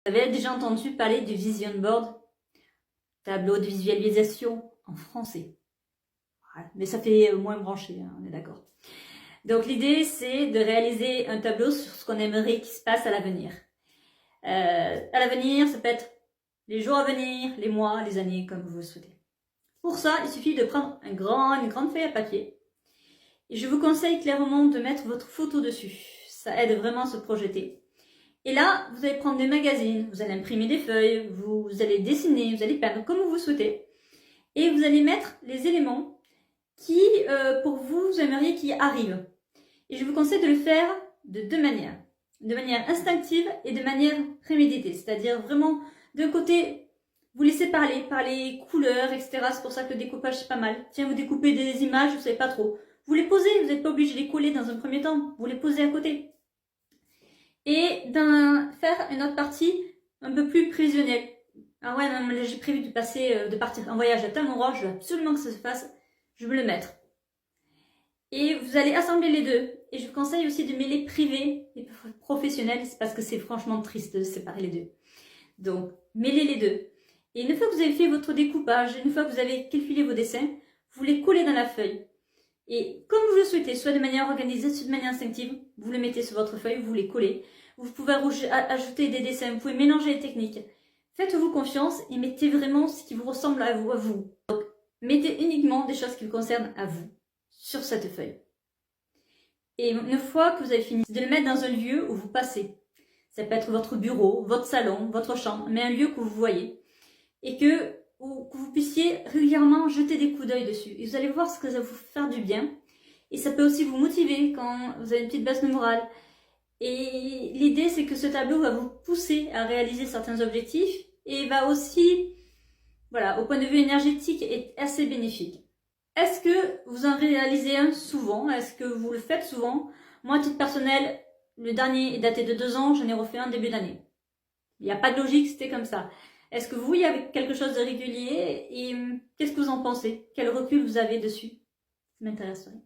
Vous avez déjà entendu parler du Vision Board, tableau de visualisation en français. Ouais, mais ça fait moins branché, hein, on est d'accord. Donc l'idée, c'est de réaliser un tableau sur ce qu'on aimerait qu'il se passe à l'avenir. À l'avenir, ça peut être les jours à venir, les mois, les années, comme vous le souhaitez. Pour ça, il suffit de prendre une grande feuille à papier. Et je vous conseille clairement de mettre votre photo dessus. Ça aide vraiment à se projeter. Et là, vous allez prendre des magazines, vous allez imprimer des feuilles, vous allez dessiner, vous allez peindre comme vous souhaitez. Et vous allez mettre les éléments qui, pour vous, vous aimeriez qu'ils arrivent. Et je vous conseille de le faire de deux manières. De manière instinctive et de manière préméditée. C'est-à-dire vraiment, d'un côté, vous laissez parler par les couleurs, etc. C'est pour ça que le découpage, c'est pas mal. Tiens, vous découpez des images, vous savez pas trop. Vous les posez, vous n'êtes pas obligé de les coller dans un premier temps. Vous les posez à côté. Et faire une autre partie un peu plus prévisionnelle. Ah ouais, non, j'ai prévu de partir en voyage à tel endroit, je veux absolument que ça se fasse, je veux le mettre. Et vous allez assembler les deux. Et je vous conseille aussi de mêler privé et professionnel, c'est parce que c'est franchement triste de séparer les deux. Donc, mêlez les deux. Et une fois que vous avez fait votre découpage, une fois que vous avez calculé vos dessins, vous les collez dans la feuille. Et comme vous le souhaitez, soit de manière organisée, soit de manière instinctive, vous le mettez sur votre feuille, vous les collez. Vous pouvez ajouter des dessins, vous pouvez mélanger les techniques. Faites-vous confiance et mettez vraiment ce qui vous ressemble à vous. Donc, mettez uniquement des choses qui vous concernent à vous sur cette feuille. Et une fois que vous avez fini, de le mettre dans un lieu où vous passez. Ça peut être votre bureau, votre salon, votre chambre, mais un lieu que vous voyez. Et que vous puissiez régulièrement jeter des coups d'œil dessus. Et vous allez voir ce que ça va vous faire du bien. Et ça peut aussi vous motiver quand vous avez une petite baisse de morale. Et l'idée, c'est que ce tableau va vous pousser à réaliser certains objectifs et va aussi, voilà, au point de vue énergétique, est assez bénéfique. Est-ce que vous en réalisez un souvent? Est-ce que vous le faites souvent? Moi, à titre personnel, le dernier est daté de 2 ans, j'en ai refait un début d'année. Il n'y a pas de logique, c'était comme ça. Est-ce que vous, il y a quelque chose de régulier et qu'est-ce que vous en pensez? Quel recul vous avez dessus? Ça m'intéresserait.